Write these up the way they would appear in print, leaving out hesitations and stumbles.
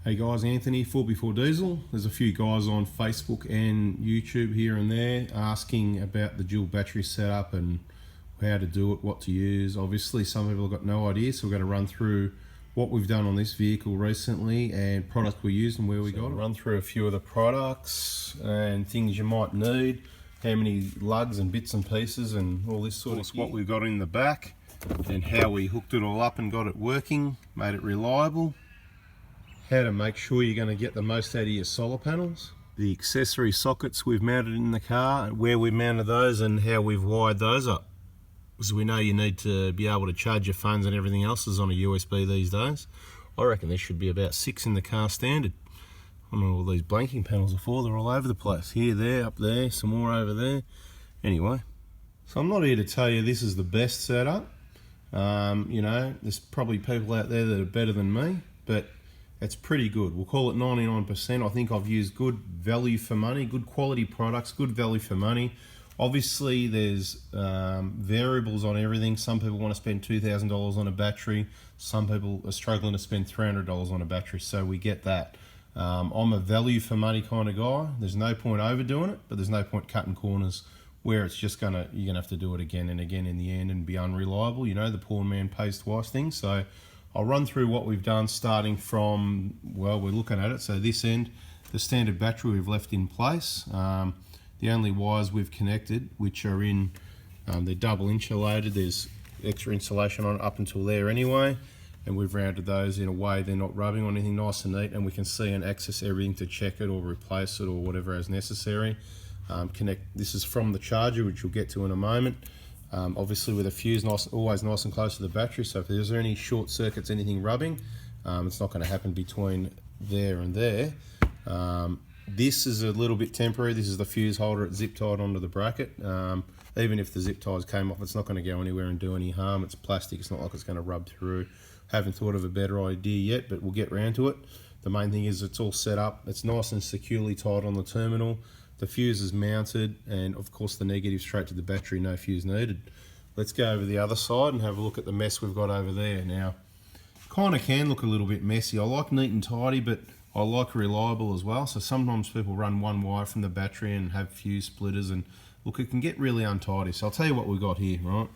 Hey guys, Anthony, 4x4 Diesel. There's a few guys on Facebook and YouTube here and there asking about the dual battery setup and how to do it, what to use. Obviously, some people have got no idea, so we're going to run through what we've done on this vehicle recently and product we used and where we got it. Run through a few of the products and things you might need, how many lugs and bits and pieces and all this sort of stuff. What we've got in the back and how we hooked it all up and got it working, made it reliable. How to make sure you're going to get the most out of your solar panels, the accessory sockets we've mounted in the car, where we mounted those and how we've wired those up. Because we know you need to be able to charge your phones and everything else is on a USB these days. I reckon there should be about 6 in the car standard. I don't know what all these blanking panels are for, they're all over the place. Here, there, up there, some more over there. Anyway, so I'm not here to tell you this is the best setup. You know, there's probably people out there that are better than me, but it's pretty good. We'll call it 99%. I think I've used good value for money, good quality products, good value for money. Obviously, there's variables on everything. Some people want to spend $2,000 on a battery. Some people are struggling to spend $300 on a battery, so we get that. I'm a value for money kind of guy. There's no point overdoing it, but there's no point cutting corners where it's just you're gonna have to do it again and again in the end and be unreliable. You know, the poor man pays twice thing. So I'll run through what we've done starting from, well, we're looking at it. So this end, the standard battery we've left in place. The only wires we've connected, which are in, they're double insulated. There's extra insulation on it up until there anyway. And we've rounded those in a way they're not rubbing on anything, nice and neat. And we can see and access everything to check it or replace it or whatever as necessary. This is from the charger, which we'll get to in a moment. Obviously with a fuse always nice and close to the battery, so if there's any short circuits, anything rubbing, it's not going to happen between there and there. This is a little bit temporary. This is the fuse holder, it's zip tied onto the bracket. Even if the zip ties came off, it's not going to go anywhere and do any harm. It's plastic, it's not like it's going to rub through. Haven't thought of a better idea yet, but we'll get round to it. The main thing is it's all set up, it's nice and securely tied on the terminal. The fuse is mounted, and of course the negative straight to the battery, no fuse needed. Let's go over the other side and have a look at the mess we've got over there. Now, kind of can look a little bit messy. I like neat and tidy, but I like reliable as well. So sometimes people run one wire from the battery and have fuse splitters, and look, it can get really untidy. So I'll tell you what we've got here, right?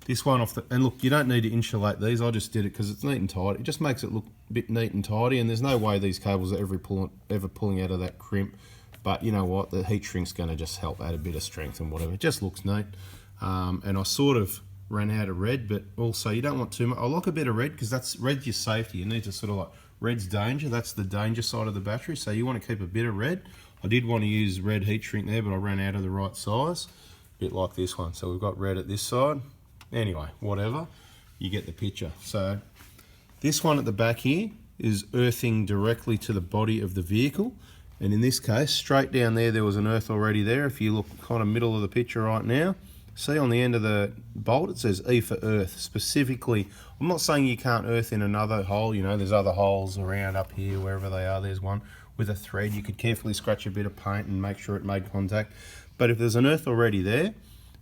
This one off the, and look, you don't need to insulate these. I just did it because it's neat and tidy. It just makes it look a bit neat and tidy, and there's no way these cables are ever pulling out of that crimp. But you know what, the heat shrink's going to just help add a bit of strength and whatever. It just looks neat. And I sort of ran out of red, but also you don't want too much. I like a bit of red because red's your safety. You need to sort of like, red's danger. That's the danger side of the battery. So you want to keep a bit of red. I did want to use red heat shrink there, but I ran out of the right size. A bit like this one. So we've got red at this side. Anyway, whatever. You get the picture. So this one at the back here is earthing directly to the body of the vehicle. And in this case, straight down there was an earth already there. If you look kind of middle of the picture right now, see on the end of the bolt, it says E for earth. Specifically, I'm not saying you can't earth in another hole. You know, there's other holes around up here, wherever they are. There's one with a thread. You could carefully scratch a bit of paint and make sure it made contact. But if there's an earth already there,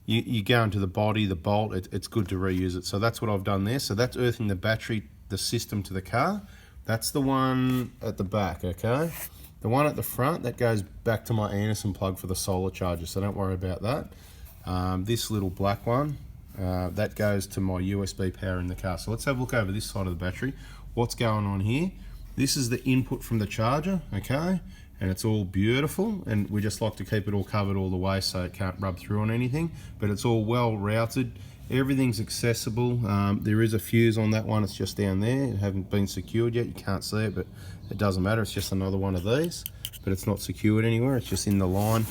you go into the body, the bolt, it's good to reuse it. So that's what I've done there. So that's earthing the battery, the system to the car. That's the one at the back, okay? The one at the front, that goes back to my Anderson plug for the solar charger, so don't worry about that. This little black one, that goes to my USB power in the car. So let's have a look over this side of the battery. What's going on here? This is the input from the charger, okay? And it's all beautiful, and we just like to keep it all covered all the way so it can't rub through on anything, but it's all well routed. Everything's accessible. There is a fuse on that one, it's just down there. It hasn't been secured yet, you can't see it, but it doesn't matter, it's just another one of these. But it's not secured anywhere, it's just in the line.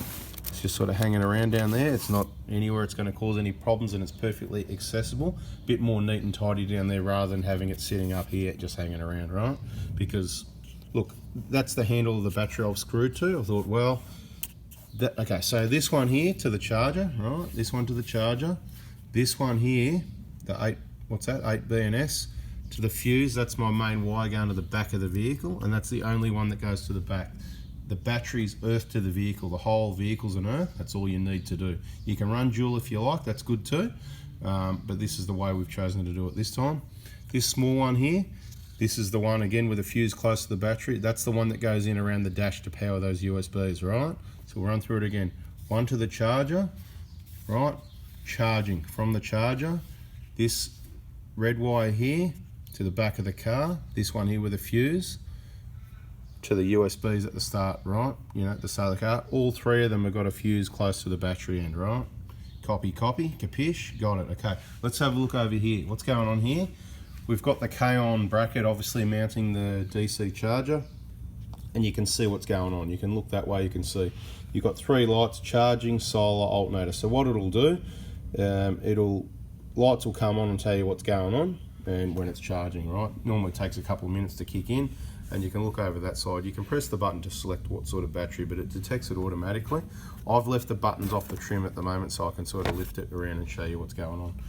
It's just sort of hanging around down there. It's not anywhere it's going to cause any problems, and it's perfectly accessible. Bit more neat and tidy down there rather than having it sitting up here just hanging around, right? Because, look, that's the handle of the battery I've screwed to. I thought, well, okay, so this one here to the charger, right? This one to the charger. This one here, the 8BNS to the fuse, that's my main wire going to the back of the vehicle, and that's the only one that goes to the back. The battery's earth to the vehicle, the whole vehicle's an earth, that's all you need to do. You can run dual if you like, that's good too, but this is the way we've chosen to do it this time. This small one here, This is the one, again, with a fuse close to the battery. That's the one that goes in around the dash to power those USBs, right? So we'll run through it again. One to the charger, right? Charging from the charger. This red wire here to the back of the car. This one here with a fuse to the USBs at the start, right? You know, at the start of the car. All three of them have got a fuse close to the battery end, right? Copy, capiche, got it. Okay, let's have a look over here. What's going on here? We've got the kaon bracket obviously mounting the DC charger, and you can see what's going on. You can look that way, you can see. You've got three lights, charging, solar, alternator. So what it'll do, lights will come on and tell you what's going on and when it's charging, right? Normally takes a couple of minutes to kick in, and you can look over that side. You can press the button to select what sort of battery, but it detects it automatically. I've left the buttons off the trim at the moment so I can sort of lift it around and show you what's going on.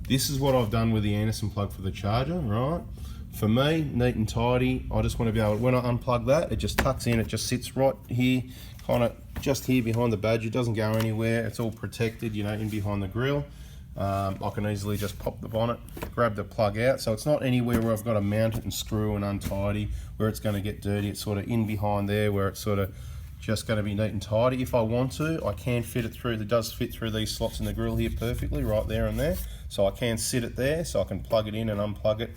This is what I've done with the Anderson plug for the charger, right? For me, neat and tidy. I just want to be able, when I unplug that, it just tucks in, it just sits right here, kind of just here behind the badge. It doesn't go anywhere. It's all protected, you know, in behind the grill. I can easily just pop the bonnet, grab the plug out. So it's not anywhere where I've got to mount it and screw and untidy, where it's going to get dirty. It's sort of in behind there where it's sort of just going to be neat and tidy. If I want to, I can fit it through. It does fit through these slots in the grill here perfectly, right there and there. So I can sit it there, so I can plug it in and unplug it.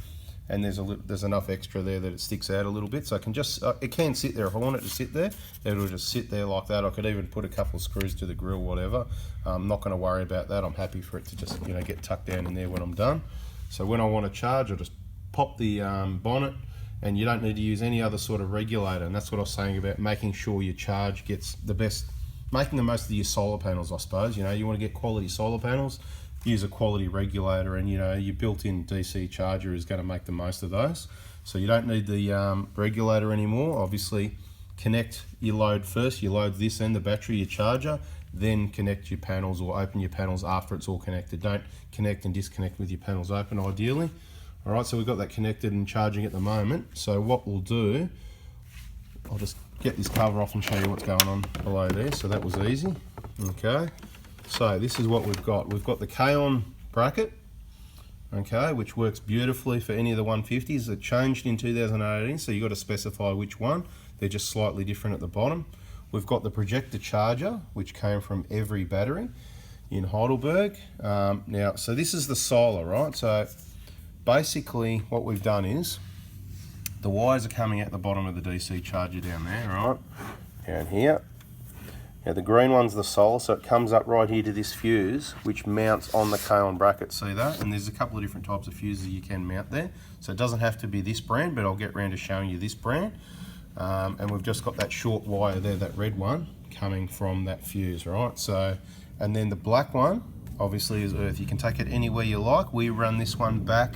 And there's enough extra there that it sticks out a little bit. So I can just, it can sit there. If I want it to sit there, it'll just sit there like that. I could even put a couple of screws to the grill, whatever. I'm not going to worry about that. I'm happy for it to just, you know, get tucked down in there when I'm done. So when I want to charge, I'll just pop the bonnet, and you don't need to use any other sort of regulator. And that's what I was saying about making sure your charge gets the best, making the most of your solar panels, I suppose. You know, you want to get quality solar panels, use a quality regulator, and you know, your built-in DC charger is going to make the most of those. So you don't need the regulator anymore. Obviously, connect your load first. You load this end, the battery, your charger, then connect your panels or open your panels after it's all connected. Don't connect and disconnect with your panels open, ideally. All right, so we've got that connected and charging at the moment. So what we'll do, I'll just get this cover off and show you what's going on below there. So that was easy. Okay, so this is what we've got. We've got the kaon bracket, okay, which works beautifully for any of the 150s. It changed in 2018, so you've got to specify which one. They're just slightly different at the bottom. We've got the projecta charger, which came from every battery in Heidelberg. Now, so this is the solar, right? So basically what we've done is the wires are coming out the bottom of the DC charger down there, right? Down here. Now the green one's the solar, so it comes up right here to this fuse, which mounts on the kaon bracket, see that? And there's a couple of different types of fuses you can mount there. So it doesn't have to be this brand, but I'll get around to showing you this brand. And we've just got that short wire there, that red one, coming from that fuse, right? So, and then the black one, obviously, is earth. You can take it anywhere you like. We run this one back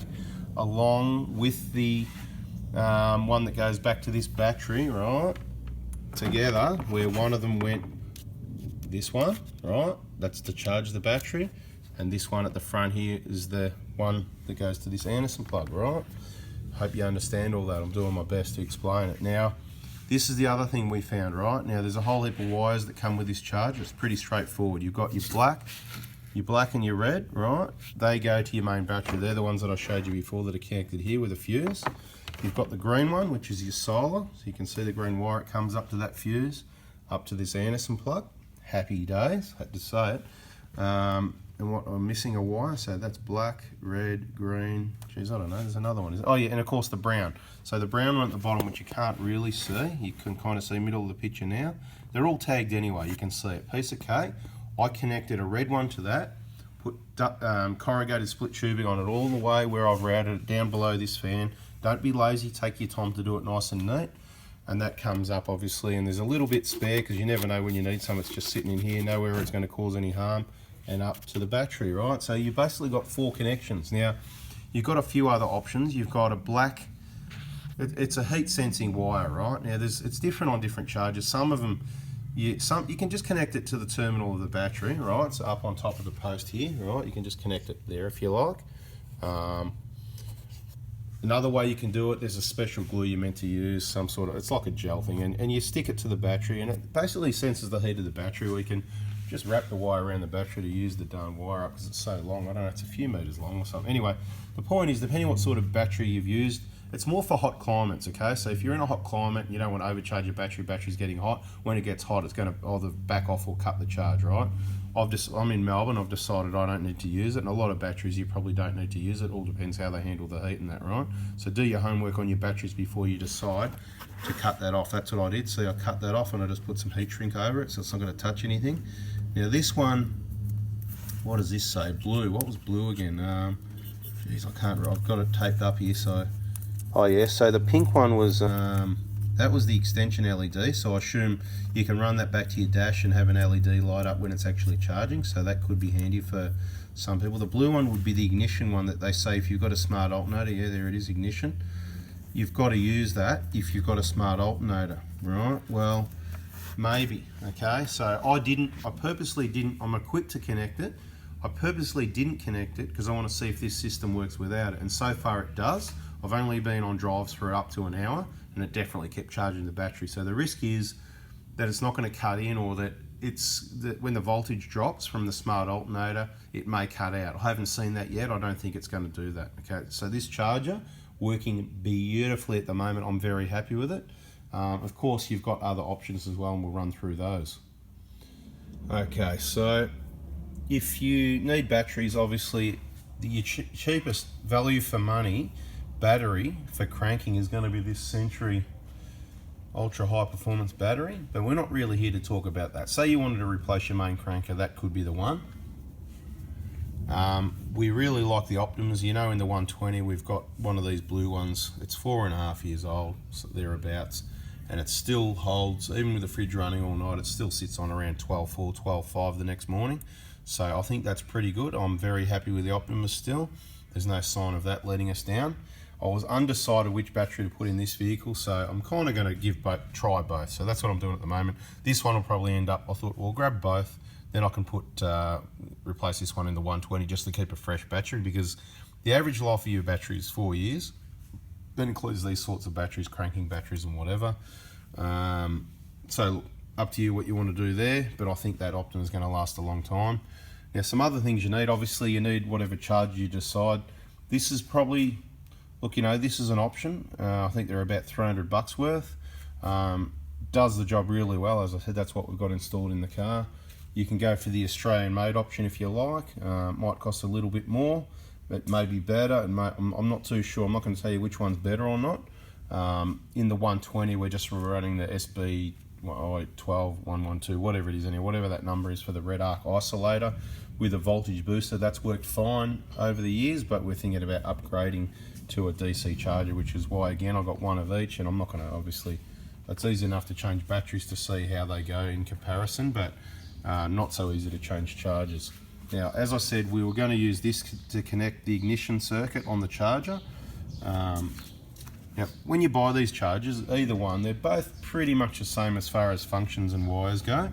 along with the one that goes back to this battery, right? Together, where one of them went this one, right? That's to charge the battery. And this one at the front here is the one that goes to this Anderson plug, right? Hope you understand all that. I'm doing my best to explain it. Now, this is the other thing we found, right? Now, there's a whole heap of wires that come with this charger. It's pretty straightforward. You've got your black and your red, right? They go to your main battery. They're the ones that I showed you before that are connected here with a fuse. You've got the green one, which is your solar. So you can see the green wire, it comes up to that fuse, up to this Anderson plug. Happy days, had to say it. And what, I'm missing a wire, so that's black, red, green. Geez, I don't know, there's another one. Oh yeah, and of course the brown. So the brown one at the bottom, which you can't really see, you can kind of see middle of the picture now. They're all tagged anyway, you can see it. Piece of cake. I connected a red one to that, put corrugated split tubing on it all the way where I've routed it down below this fan. Don't be lazy, take your time to do it nice and neat. And that comes up obviously, and there's a little bit spare because you never know when you need some. It's just sitting in here, nowhere it's going to cause any harm, and up to the battery, right? So you basically got 4 connections. Now, you've got a few other options. You've got a black, it's a heat sensing wire, right? Now, it's different on different chargers. Some of them, you can just connect it to the terminal of the battery, right? So up on top of the post here, right? You can just connect it there if you like. Another way you can do it, there's a special glue you're meant to use, some sort of, it's like a gel thing, and you stick it to the battery, and it basically senses the heat of the battery. We can just wrap the wire around the battery to use the darn wire up because it's so long. I don't know, it's a few meters long or something. Anyway, the point is, depending on what sort of battery you've used, It's more for hot climates, okay? So if you're in a hot climate, you don't want to overcharge your battery's getting hot. When it gets hot, it's going to either back off or cut the charge, right? I'm in Melbourne, I've decided I don't need to use it, and a lot of batteries you probably don't need to use it. All depends how they handle the heat and that, right? So do your homework on your batteries before you decide to cut that off. That's what I did. See, I cut that off and I just put some heat shrink over it so it's not going to touch anything. Now this one, what does this say? Blue. What was blue again? Geez, I can't. I've got it taped up here. So, oh yeah. So the pink one was that was the extension LED. So I assume you can run that back to your dash and have an LED light up when it's actually charging. So that could be handy for some people. The blue one would be the ignition one that they say if you've got a smart alternator. Yeah, there it is, ignition. You've got to use that if you've got a smart alternator, right? Well, maybe. Okay. So I purposely didn't. I'm equipped to connect it. I purposely didn't connect it because I want to see if this system works without it, and so far it does. I've only been on drives for up to an hour and it definitely kept charging the battery. So the risk is that it's not going to cut in, or that when the voltage drops from the smart alternator, it may cut out. I haven't seen that yet. I don't think it's going to do that. Okay, so this charger working beautifully at the moment. I'm very happy with it. Of course, you've got other options as well, and we'll run through those. Okay, so if you need batteries, obviously your cheapest value for money battery for cranking is going to be this Century ultra high performance battery, but we're not really here to talk about that. Say you wanted to replace your main cranker, that could be the one. We really like the Optimas. You know, in the 120 we've got one of these blue ones. It's 4.5 years old, so thereabouts, and it still holds, even with the fridge running all night, it still sits on around 12.4, 12.5 the next morning. So I think that's pretty good. I'm very happy with the Optimus still. There's no sign of that letting us down. I was undecided which battery to put in this vehicle, so I'm kind of going to try both. So that's what I'm doing at the moment. This one will probably end up, I thought, well, grab both, then I can replace this one in the 120 just to keep a fresh battery, because the average life of your battery is 4 years. That includes these sorts of batteries, cranking batteries and whatever. So up to you what you want to do there, but I think that Optima is going to last a long time. Now, some other things you need, obviously you need whatever charger you decide. This is probably, look, you know, this is an option. I think they're about $300 worth. Does the job really well. As I said, that's what we've got installed in the car. You can go for the Australian made option if you like. Might cost a little bit more, but may be better. And I'm not too sure. I'm not going to tell you which one's better or not. In the 120, we're just running the SB 12112, whatever it is, whatever that number is for the Redarc isolator with a voltage booster. That's worked fine over the years, but we're thinking about upgrading to a DC charger, which is why, again, I've got one of each, and I'm not going to, obviously, it's easy enough to change batteries to see how they go in comparison, but not so easy to change chargers. Now, as I said, we were going to use this to connect the ignition circuit on the charger. Now, when you buy these chargers, either one, they're both pretty much the same as far as functions and wires go.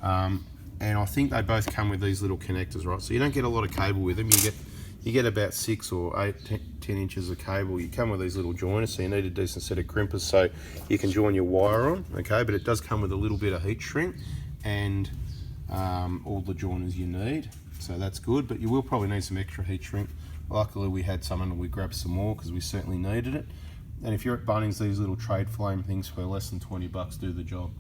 And I think they both come with these little connectors, right? So you don't get a lot of cable with them. You get about 6 or 8, 10 inches of cable. You come with these little joiners, so you need a decent set of crimpers so you can join your wire on, okay? But it does come with a little bit of heat shrink and all the joiners you need. So that's good, but you will probably need some extra heat shrink. Luckily we had some and we grabbed some more because we certainly needed it. And if you're at Bunnings, these little trade flame things for less than $20 do the job.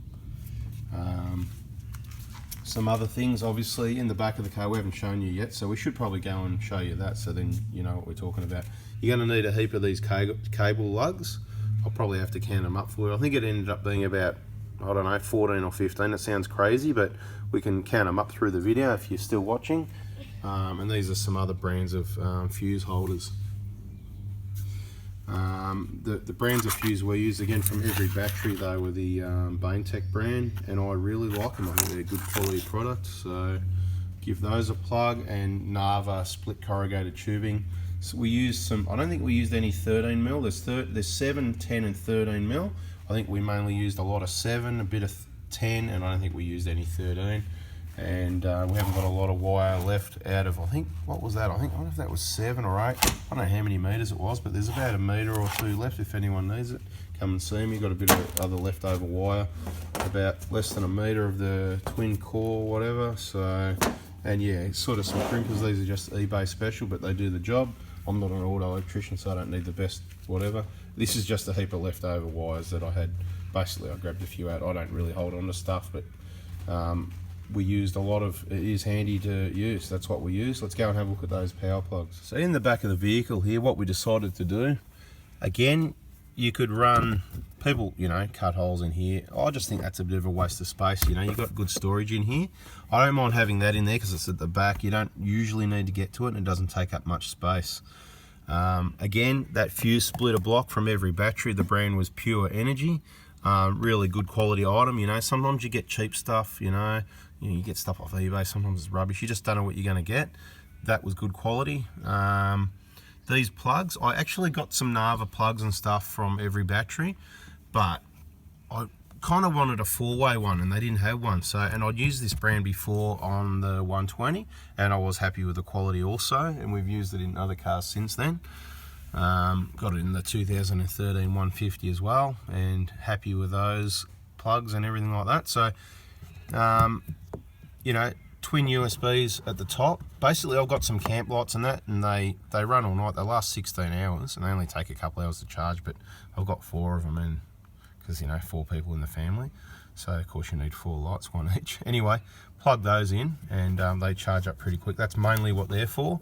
Some other things, obviously, in the back of the car we haven't shown you yet, so we should probably go and show you that, so then you know what we're talking about. You're going to need a heap of these cable lugs. I'll probably have to count them up for you. I think it ended up being about, I don't know, 14 or 15. It sounds crazy, but we can count them up through the video if you're still watching. And these are some other brands of fuse holders. The brands of fuse we use, again, from every battery, they were the Baintech brand, and I really like them. I think they're a good quality product, so give those a plug. And Nava split corrugated tubing. So we used some, I don't think we used any 13mm. There's 7, 10 and 13mm. I think we mainly used a lot of 7, a bit of 10, and I don't think we used any 13. And we haven't got a lot of wire left out of, I think, what was that? I don't know if that was 7 or 8. I don't know how many meters it was, but there's about a meter or 2 left if anyone needs it. Come and see me. Got a bit of other leftover wire, about less than a meter of the twin core, whatever. So, and yeah, sort of some crimpers. These are just eBay special, but they do the job. I'm not an auto electrician, so I don't need the best whatever. This is just a heap of leftover wires that I had. Basically, I grabbed a few out. I don't really hold on to stuff, but we used a lot of, it is handy to use. That's what we use. Let's go and have a look at those power plugs. So in the back of the vehicle here, what we decided to do, again, you could run, people, you know, cut holes in here. I just think that's a bit of a waste of space. You know, you've got good storage in here. I don't mind having that in there because it's at the back. You don't usually need to get to it, and it doesn't take up much space. Again, that fuse splitter block from every battery, the brand was Pure Energy. Really good quality item. You know, sometimes you get cheap stuff, you get stuff off eBay, sometimes it's rubbish. You just don't know what you're going to get. That was good quality. These plugs, I actually got some Nava plugs and stuff from every battery, but I kind of wanted a 4-way one and they didn't have one. So, and I'd used this brand before on the 120 and I was happy with the quality also, and we've used it in other cars since then. Got it in the 2013 150 as well, and happy with those plugs and everything like that. So, you know, twin USBs at the top. Basically, I've got some camp lights and that, and they run all night. They last 16 hours, and they only take a couple hours to charge, but I've got 4 of them, and because, you know, 4 people in the family, so of course you need 4 lights, 1 each. Anyway, plug those in, and they charge up pretty quick. That's mainly what they're for.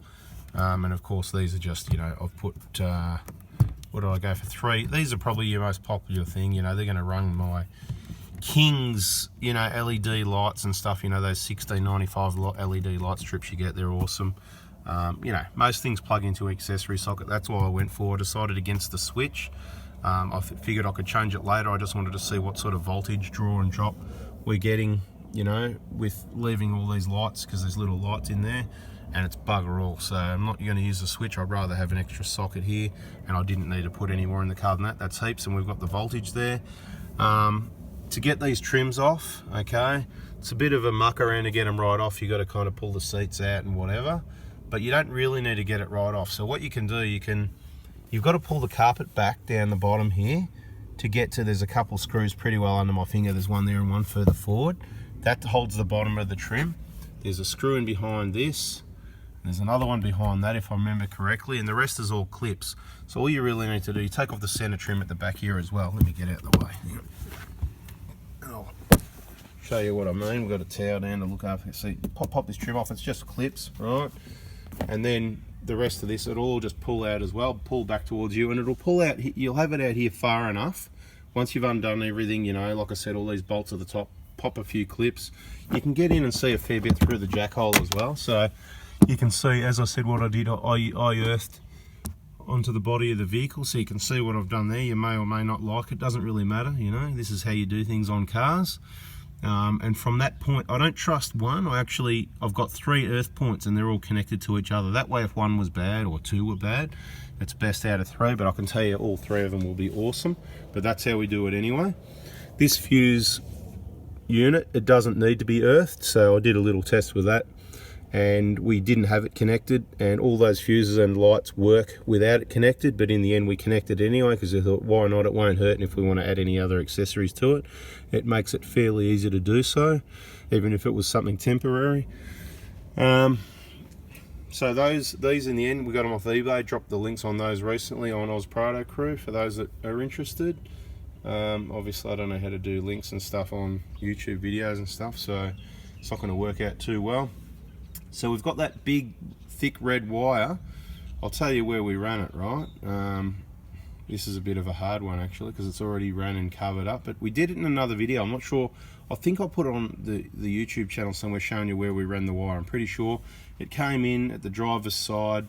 And of course these are just, you know, I've put, what do I go for, 3? These are probably your most popular thing. You know, they're going to run my King's, you know, LED lights and stuff. You know, those 1695 LED light strips you get, they're awesome. You know, most things plug into an accessory socket. That's why I went for. I decided against the switch. I figured I could change it later. I just wanted to see what sort of voltage draw and drop we're getting, you know, with leaving all these lights, because there's little lights in there and it's bugger all. So I'm not going to use the switch. I'd rather have an extra socket here, and I didn't need to put any more in the car than that. That's heaps, and we've got the voltage there. To get these trims off, okay, it's a bit of a muck around to get them right off. You got to kind of pull the seats out and whatever, but you don't really need to get it right off. So what you can do, you've got to pull the carpet back down the bottom here to get to, there's a couple screws pretty well under my finger. There's one there and one further forward. That holds the bottom of the trim. There's a screw in behind this. There's another one behind that, if I remember correctly, and the rest is all clips. So all you really need to do, you take off the center trim at the back here as well. Let me get out of the way. I'll show you what I mean. We've got a towel down to look after. See, pop this trim off. It's just clips, right? And then the rest of this, it'll all just pull out as well, pull back towards you, and it'll pull out. You'll have it out here far enough. Once you've undone everything, you know, like I said, all these bolts at the top, pop a few clips. You can get in and see a fair bit through the jack hole as well. So you can see, as I said, what I did, I earthed onto the body of the vehicle, so you can see what I've done there. You may or may not like it, doesn't really matter, you know, this is how you do things on cars. And from that point, I don't trust one. I've got 3 earth points and they're all connected to each other. That way, if one was bad or 2 were bad, it's best out of 3, but I can tell you all 3 of them will be awesome. But that's how we do it anyway. This fuse unit, it doesn't need to be earthed, so I did a little test with that, and we didn't have it connected, and all those fuses and lights work without it connected, but in the end we connected anyway, because I thought, why not, it won't hurt, and if we want to add any other accessories to it, it makes it fairly easy to do so, even if it was something temporary. So these in the end, we got them off eBay, dropped the links on those recently on Oz Prado Crew for those that are interested. Obviously I don't know how to do links and stuff on YouTube videos and stuff, so it's not going to work out too well. So we've got that big thick red wire. I'll tell you where we ran it, right? This is a bit of a hard one actually, because it's already ran and covered up, but we did it in another video. I'm not sure, I think I'll put it on the YouTube channel somewhere showing you where we ran the wire. I'm pretty sure it came in at the driver's side,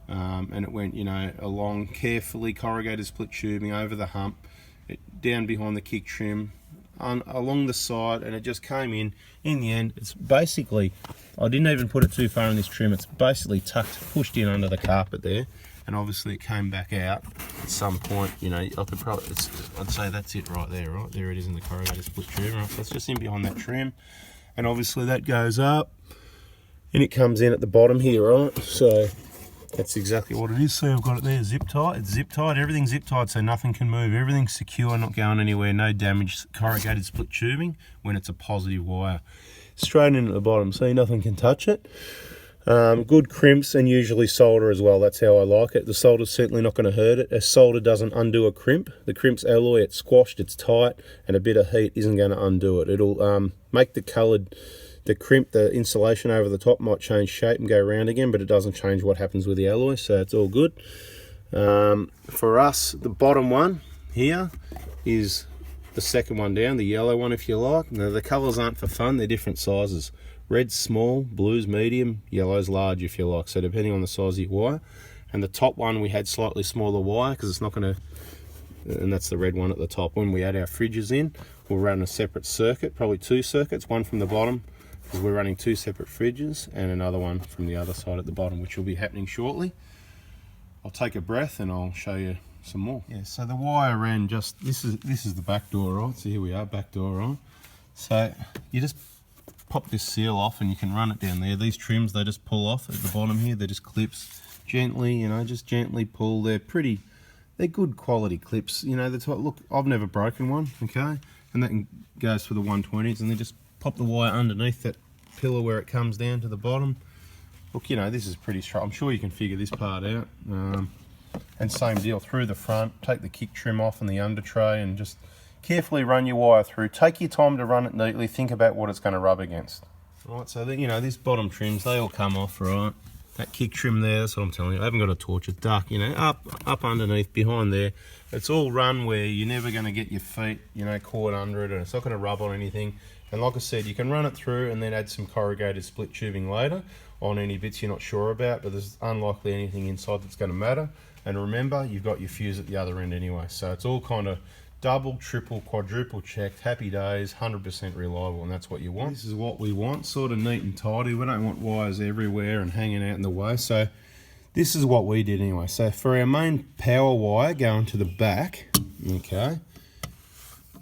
and it went, you know, along carefully corrugated split tubing over the hump, down behind the kick trim, along the side, and it just came in. In the end, it's basically, I didn't even put it too far in this trim, it's basically pushed in under the carpet there, and obviously it came back out at some point. You know, I could probably, I'd say that's it right there, right? There it is in the corrugated split trim, right? So it's just in behind that trim, and obviously that goes up, and it comes in at the bottom here, right? So that's exactly what it is. See, I've got it there, zip tight. It's zip tight, everything's zip tight, so nothing can move. Everything's secure, not going anywhere, no damage, corrugated split tubing when it's a positive wire. Straight in at the bottom, see, nothing can touch it. Good crimps and usually solder as well. That's how I like it. The solder's certainly not going to hurt it. A solder doesn't undo a crimp. The crimp's alloy, it's squashed, it's tight, and a bit of heat isn't going to undo it. It'll make the crimp, the insulation over the top might change shape and go around again, but it doesn't change what happens with the alloy, so it's all good. For us, the bottom one here is the second one down, the yellow one if you like. Now the colours aren't for fun, they're different sizes. Red's small, blue's medium, yellow's large if you like, so depending on the size of your wire. And the top one we had slightly smaller wire because it's not going to, and that's the red one at the top. When we add our fridges in, we'll run a separate circuit, probably 2 circuits, one from the bottom because we're running 2 separate fridges, and another one from the other side at the bottom, which will be happening shortly. I'll take a breath and I'll show you some more. Yeah, so the wire ran just, this is the back door, right? So here we are, back door, right? So you just pop this seal off and you can run it down there. These trims, they just pull off at the bottom here. They're just clips. Gently, you know, just gently pull. They're good quality clips. You know, look, I've never broken one, okay? And that goes for the 120s, and then just pop the wire underneath that pillar where it comes down to the bottom. Look, you know, this is pretty strong. I'm sure you can figure this part out. And same deal through the front. Take the kick trim off and the under tray and just carefully run your wire through. Take your time to run it neatly. Think about what it's going to rub against. Right, so you know, these bottom trims, they all come off, right? That kick trim there, that's what I'm telling you. I haven't got a torch, it's dark, you know, up underneath, behind there. It's all run where you're never going to get your feet, you know, caught under it, and it's not going to rub on anything. And like I said, you can run it through and then add some corrugated split tubing later on any bits you're not sure about, but there's unlikely anything inside that's going to matter. And remember, you've got your fuse at the other end anyway, so it's all kind of double, triple, quadruple checked, happy days, 100% reliable, and that's what you want. This is what we want, sort of neat and tidy. We don't want wires everywhere and hanging out in the way, so this is what we did anyway. So for our main power wire going to the back, okay,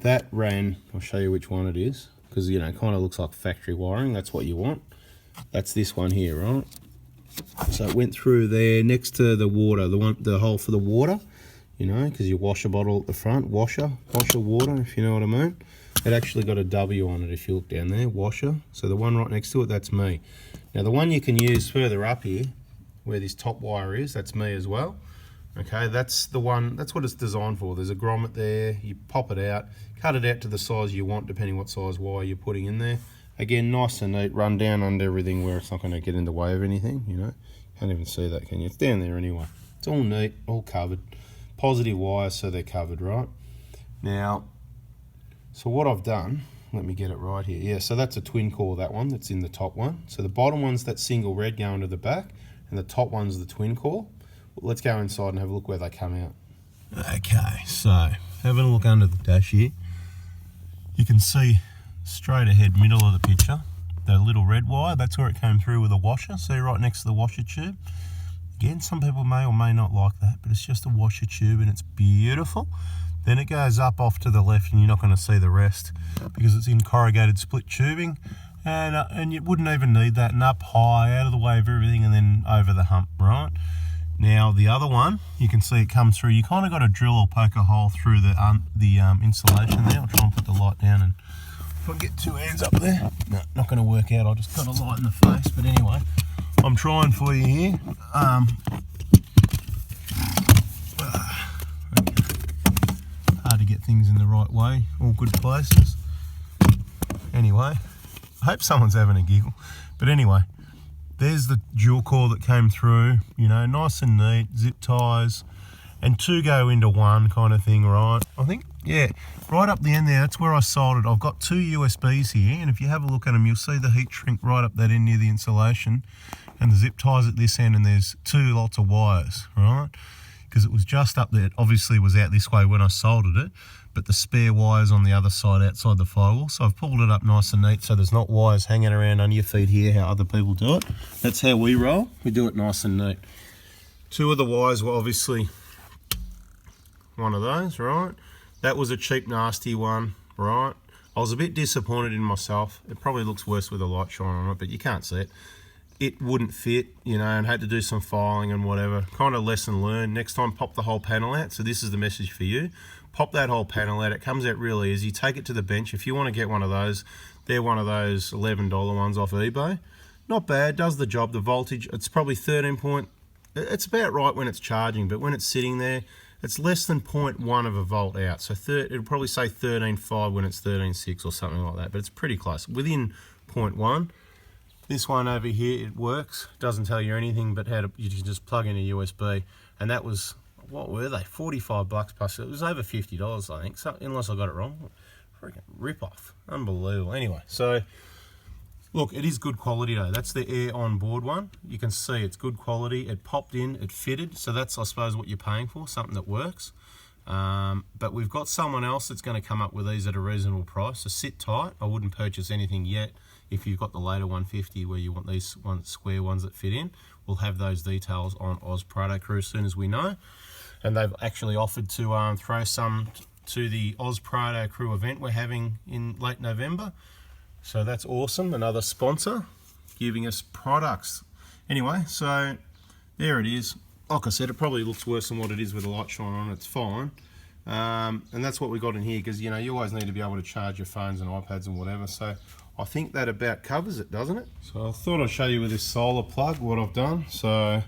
that ran, I'll show you which one it is, because, you know, it kind of looks like factory wiring. That's what you want. That's this one here, right? So it went through there next to the water, the hole for the water, you know, because your washer bottle at the front, washer water, if you know what I mean. It actually got a W on it if you look down there, washer. So the one right next to it, that's me. Now the one you can use further up here, where this top wire is, that's me as well. Okay, that's the one, that's what it's designed for. There's a grommet there, you pop it out, cut it out to the size you want, depending what size wire you're putting in there. Again, nice and neat, run down under everything where it's not going to get in the way of anything, you know. Can't even see that, can you? It's down there anyway. It's all neat, all covered. Positive wires, so they're covered, right? Now, so what I've done, let me get it right here. Yeah, so that's a twin core, that one, that's in the top one. So the bottom one's that single red going to the back, and the top one's the twin core. Well, let's go inside and have a look where they come out. Okay, so having a look under the dash here, you can see straight ahead, middle of the picture, the little red wire, that's where it came through with a washer. See right next to the washer tube? Again, some people may or may not like that, but it's just a washer tube and it's beautiful. Then it goes up off to the left and you're not going to see the rest because it's in corrugated split tubing, and you wouldn't even need that, and up high, out of the way of everything, and then over the hump, right? Now the other one, you can see it comes through. You kind of got to drill or poke a hole through the insulation there. I'll try and put the light down, and if I can get 2 hands up there, no, not going to work out. I'll just got a light in the face, but anyway, I'm trying for you here. Okay. Hard to get things in the right way, all good places. Anyway, I hope someone's having a giggle, but anyway, there's the dual core that came through, you know, nice and neat, zip ties, and 2 go into 1 kind of thing, right? I think, yeah, right up the end there, that's where I soldered. I've got 2 USBs here, and if you have a look at them, you'll see the heat shrink right up that end near the insulation, and the zip ties at this end, and there's 2 lots of wires, right? Because it was just up there. It obviously was out this way when I soldered it, but the spare wires on the other side outside the firewall. So I've pulled it up nice and neat so there's not wires hanging around under your feet here, how other people do it. That's how we roll. We do it nice and neat. 2 of the wires were obviously one of those, right? That was a cheap, nasty one, right? I was a bit disappointed in myself. It probably looks worse with a light shine on it, but you can't see it. It wouldn't fit, you know, and had to do some filing and whatever. Kind of lesson learned. Next time, pop the whole panel out. So this is the message for you. Pop that whole panel out. It comes out really easy. Take it to the bench. If you want to get one of those, they're one of those $11 ones off eBay. not bad, does the job. The voltage, it's probably 13 point, it's about right when it's charging, but when it's sitting there, it's less than 0.1 of a volt out. So it'll probably say 13.5 when it's 13.6 or something like that, but it's pretty close, within 0.1. This one over here, it works. Doesn't tell you anything but you can just plug in a USB. And that was, what were they? 45 bucks plus. It was over $50, I think. So, unless I got it wrong. Freaking rip off. Unbelievable. Anyway, so look, it is good quality though. That's the air on board one. You can see it's good quality. It popped in, it fitted. So that's, I suppose, what you're paying for, something that works. But we've got someone else that's going to come up with these at a reasonable price. So sit tight. I wouldn't purchase anything yet. If you've got the later 150 where you want these square ones that fit in, we'll have those details on Oz Prado Crew as soon as we know. And they've actually offered to throw some to the Oz Prado Crew event we're having in late November. So that's awesome. Another sponsor giving us products. Anyway, so there it is. Like I said, it probably looks worse than what it is with the light shine on. It's fine. And that's what we got in here, because you know you always need to be able to charge your phones and iPads and whatever. So I think that about covers it, doesn't it? So I thought I'd show you with this solar plug what I've done. So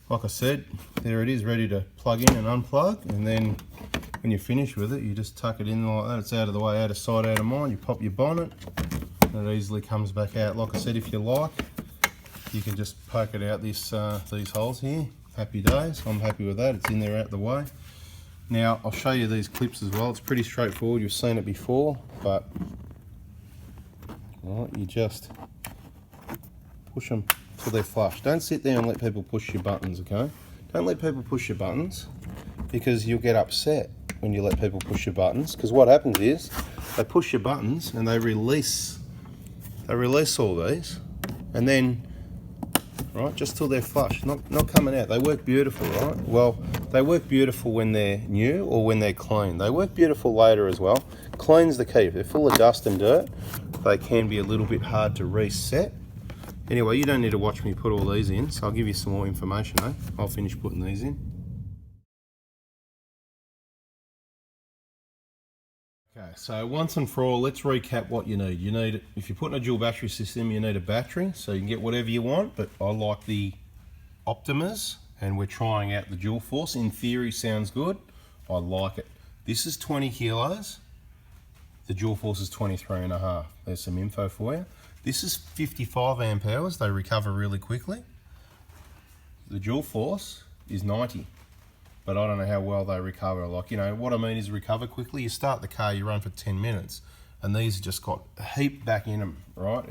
like I said, there it is, ready to plug in and unplug. And then when you're finished with it, you just tuck it in like that. It's out of the way, out of sight, out of mind. You pop your bonnet and it easily comes back out. Like I said, if you like, you can just poke it out these holes here. Happy days. I'm happy with that. It's in there out the way. Now I'll show you these clips as well. It's pretty straightforward. You've seen it before, but right, you just push them till they're flush. Don't sit there and let people push your buttons, okay? Don't let people push your buttons, because you'll get upset when you let people push your buttons, because what happens is they push your buttons and they release all these, and then right, just till they're flush, not coming out. They work beautiful, right? Well, they work beautiful when they're new or when they're clean. They work beautiful later as well. Clean's the key. If they're full of dust and dirt, they can be a little bit hard to reset. Anyway, you don't need to watch me put all these in, so I'll give you some more information, eh? I'll finish putting these in. Okay, so once and for all, let's recap what you need. You need, if you're putting a dual battery system, you need a battery, so you can get whatever you want, but I like the Optimas, and we're trying out the dual force. In theory, sounds good. I like it. This is 20 kilos. The dual force is 23.5. There's some info for you. This is 55 amp hours. They recover really quickly. The dual force is 90. But I don't know how well they recover. Like, you know, what I mean is recover quickly. You start the car, you run for 10 minutes, and these just got a heap back in them, right?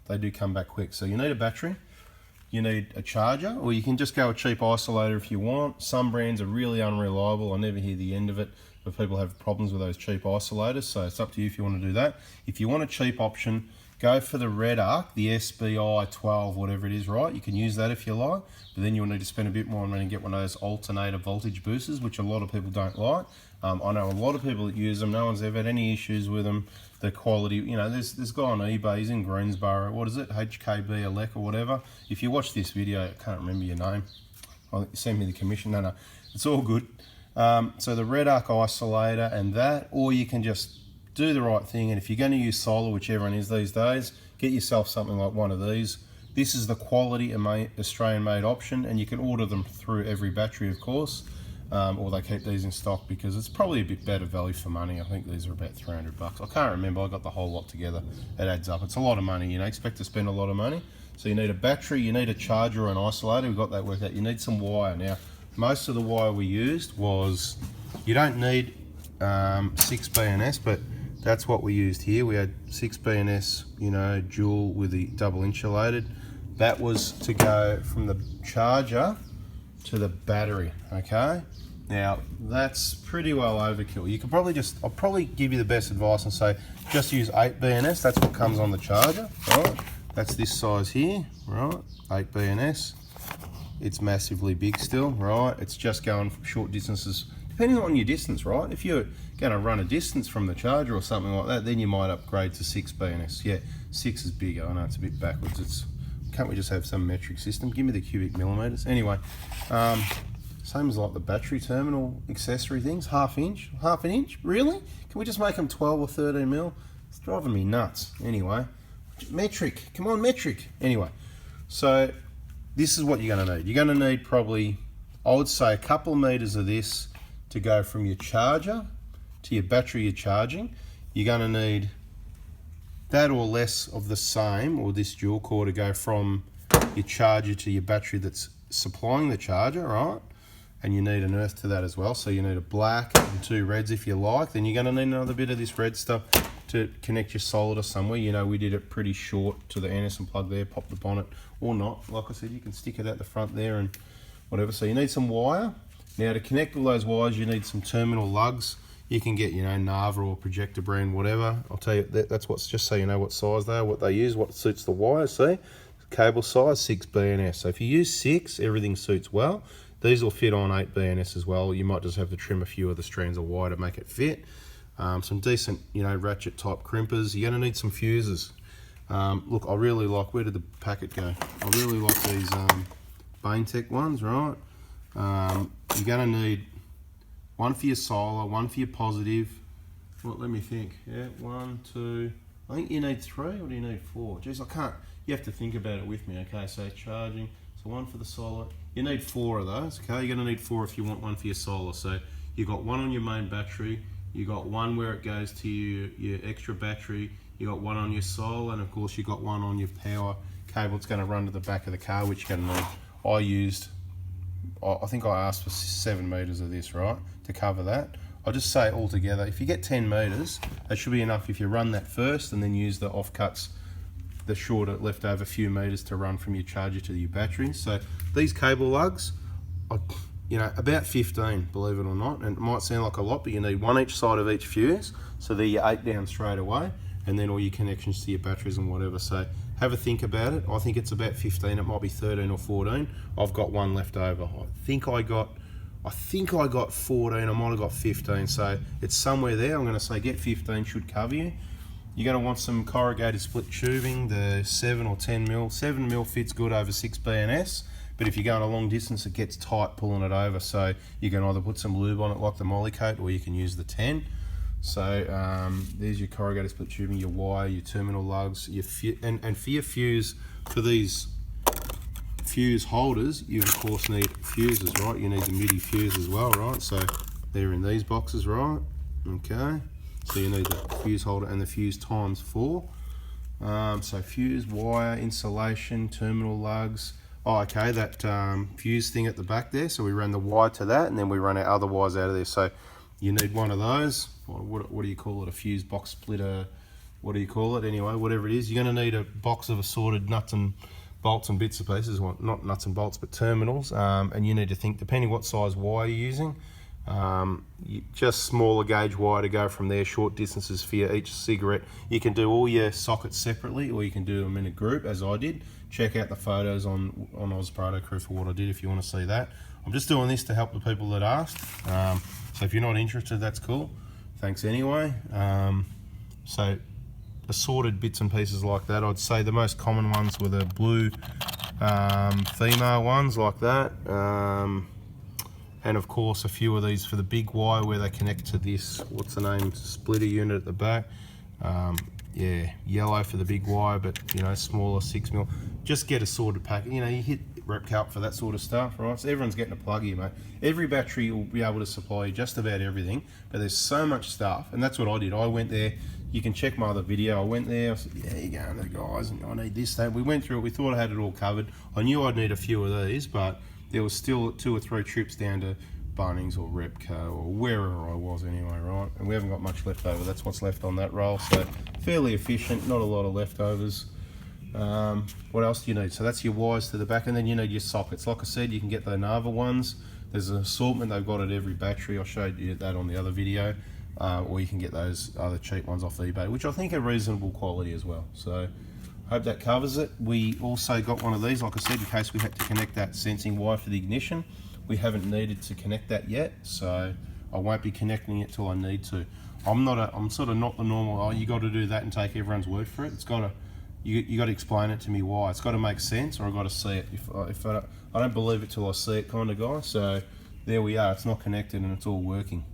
They do come back quick. So you need a battery, you need a charger, or you can just go a cheap isolator if you want. Some brands are really unreliable. I never hear the end of it, but people have problems with those cheap isolators. So it's up to you if you want to do that. If you want a cheap option, go for the Redarc, the SBI 12, whatever it is, right? You can use that if you like, but then you'll need to spend a bit more money and get one of those alternator voltage boosters, which a lot of people don't like. I know a lot of people that use them. No one's ever had any issues with them. The quality, you know, there's this guy on eBay, he's in Greensboro, what is it, HKB Elec or whatever. If you watch this video, I can't remember your name. I think you send me the commission. No, it's all good. So the Redarc isolator and that, or you can just do the right thing, and if you're going to use solar, which everyone is these days, get yourself something like one of these. This is the quality Australian-made option, and you can order them through Every Battery, of course, or they keep these in stock because it's probably a bit better value for money. I think these are about 300 bucks. I can't remember. I got the whole lot together. It adds up. It's a lot of money. You know, expect to spend a lot of money. So you need a battery, you need a charger or an isolator. We've got that worked out. You need some wire. Now, most of the wire we used was, you don't need 6 BNS, but that's what we used here. We had 6 BNS, you know, dual with the double insulated. That was to go from the charger to the battery, okay? Now, that's pretty well overkill. You could probably I'll probably give you the best advice and say, just use 8 BNS. That's what comes on the charger, right? That's this size here, right? 8 BNS. It's massively big still, right? It's just going from short distances, depending on your distance, right? If you're going to run a distance from the charger or something like that, then you might upgrade to 6 BNS. Yeah, 6 is bigger. I know it's a bit backwards. Can't we just have some metric system? Give me the cubic millimeters. Anyway, same as like the battery terminal accessory things, half an inch, really? Can we just make them 12 or 13 mil? It's driving me nuts. Anyway, Metric, come on, metric. Anyway, so this is what you're going to need. You're going to need probably, I would say, a couple of meters of this to go from your charger to your battery you're charging. You're going to need that or less of the same, or this dual core, to go from your charger to your battery that's supplying the charger, right? And you need an earth to that as well. So you need a black and 2 reds if you like. Then you're going to need another bit of this red stuff to connect your solar to somewhere. You know, we did it pretty short to the Anderson plug there, pop the bonnet, or not. Like I said, you can stick it at the front there and whatever. So you need some wire. Now to connect all those wires, you need some terminal lugs. You can get, you know, Nava or projecta brand, whatever. I'll tell you, that's what's, just so you know what size they are, what they use, what suits the wire. See, cable size 6 BNS. So if you use 6, everything suits well. These will fit on 8 BNS as well. You might just have to trim a few of the strands of wire to make it fit. Some decent, you know, ratchet type crimpers. You're going to need some fuses. Look, I really like, where did the packet go? I really like these Baintech ones, right? You're going to need one for your solar, one for your positive. Well, let me think. Yeah, 1, 2. I think you need 3, or do you need 4? Jeez, I can't. You have to think about it with me. Okay, so charging. So one for the solar. You need 4 of those. Okay, you're going to need 4 if you want one for your solar. So you got one on your main battery. You got one where it goes to your extra battery. You got one on your solar, and of course you got one on your power cable. It's going to run to the back of the car, which you're going to need. I think I asked for 7 meters of this, right, to cover that. I'll just say altogether, if you get 10 meters, that should be enough if you run that first and then use the offcuts, the shorter leftover few meters to run from your charger to your battery. So these cable lugs, you know, about 15, believe it or not, and it might sound like a lot, but you need 1 each side of each fuse, so they're your 8 down straight away, and then all your connections to your batteries and whatever. So have a think about it. I think it's about 15. It might be 13 or 14. I've got one left over. I think I got 14. I might have got 15. So it's somewhere there. I'm going to say get 15, should cover you. You're going to want some corrugated split tubing, the 7 or 10 mil. 7 mil fits good over 6 BNS, but if you're going a long distance, it gets tight pulling it over. So you can either put some lube on it like the Molly Coat, or you can use the 10. So there's your corrugated split tubing, your wire, your terminal lugs, and for your fuse, for these fuse holders, you of course need fuses, right? You need the MIDI fuse as well, right? So they're in these boxes, right? Okay. So you need the fuse holder and the fuse times 4. So fuse, wire, insulation, terminal lugs. Oh, okay, that fuse thing at the back there. So we run the wire to that, and then we run our other wires out of there. So you need one of those. What do you call it? A fuse box splitter. What do you call it? Anyway, whatever it is, you're going to need a box of assorted nuts and bolts and bits and pieces. Well, not nuts and bolts, but terminals. And you need to think, depending what size wire you're using, just smaller gauge wire to go from there, short distances for each cigarette. You can do all your sockets separately, or you can do them in a group, as I did. Check out the photos on Prado Crew for what I did if you want to see that. I'm just doing this to help the people that asked. So if you're not interested, that's cool. Thanks anyway. So assorted bits and pieces like that. I'd say the most common ones were the blue female ones like that. And of course a few of these for the big wire where they connect to this, what's the name, splitter unit at the back. Yeah, yellow for the big wire, but you know, smaller 6 mil. Just get a sorted packet. You know, you hit Repco for that sort of stuff, right? So everyone's getting a plug here, mate. Every battery will be able to supply you just about everything, but there's so much stuff, and that's what I did. I went there. You can check my other video. I went there. I said, yeah, you go, the guys, and I need this, that. We went through it. We thought I had it all covered. I knew I'd need a few of these, but there was still 2 or 3 trips down to Bunnings or Repco or wherever I was anyway, right? And we haven't got much left over. That's what's left on that roll. So fairly efficient, not a lot of leftovers. What else do you need? So that's your wires to the back, and then you need your sockets. Like I said, you can get the Nava ones. There's an assortment. They've got at every battery. I showed you that on the other video. Or you can get those other cheap ones off eBay, which I think are reasonable quality as well. So I hope that covers it. We also got one of these, like I said, in case we had to connect that sensing wire for the ignition. We haven't needed to connect that yet, so I won't be connecting it till I need to. I'm sort of not the normal, oh, you got to do that and take everyone's word for it. It's got to, you got to explain it to me why. It's got to make sense, or I got to see it. If I don't believe it till I see it, kind of guy. So there we are. It's not connected and it's all working.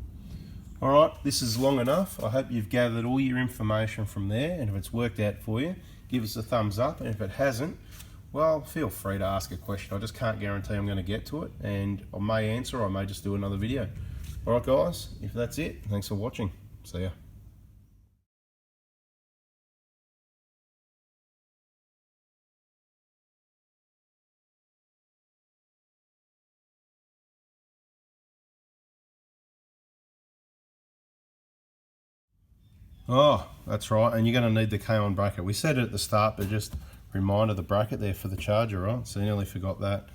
All right, this is long enough. I hope you've gathered all your information from there, and if it's worked out for you, give us a thumbs up, and if it hasn't, well, feel free to ask a question. I just can't guarantee I'm going to get to it, and I may answer, or I may just do another video. Alright guys, if that's it, thanks for watching. See ya. Oh, that's right, and you're going to need the kaon bracket. We said it at the start, but just reminder the bracket there for the charger, right? So you nearly forgot that.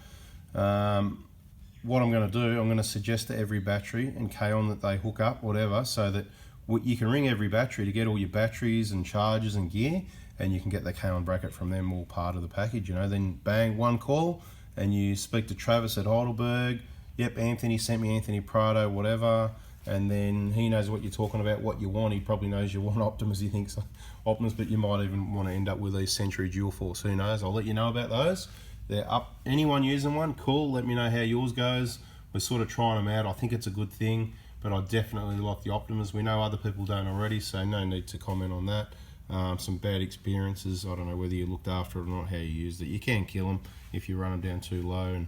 What I'm going to do, I'm going to suggest to every battery and kaon that they hook up, whatever, so that you can ring every battery to get all your batteries and chargers and gear, and you can get the kaon bracket from them all part of the package, you know. Then bang, one call, and you speak to Travis at Heidelberg. Yep, Anthony sent me Anthony Prado, whatever, and then he knows what you're talking about, what you want. He probably knows you want Optimus, he thinks Optimus, but you might even want to end up with these Century Dual Force, who knows. I'll let you know about those. They're up. Anyone using one, cool, let me know how yours goes. We're sort of trying them out. I think it's a good thing, but I definitely like the Optimus. We know other people don't already, so no need to comment on that. Some bad experiences, I don't know whether you looked after it or not, how you used it. You can kill them if you run them down too low. And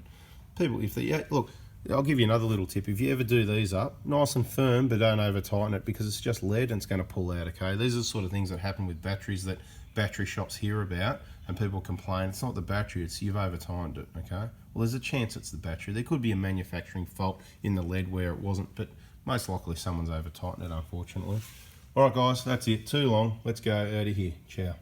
people, if they, yeah, look, I'll give you another little tip. If you ever do these up, nice and firm, but don't over tighten it, because it's just lead and it's going to pull out, okay? These are the sort of things that happen with batteries that battery shops hear about, and people complain, it's not the battery, it's you've over tightened it, okay? Well, there's a chance it's the battery. There could be a manufacturing fault in the lead where it wasn't, but most likely someone's over tightened it, unfortunately. All right, guys, that's it. Too long. Let's go out of here. Ciao.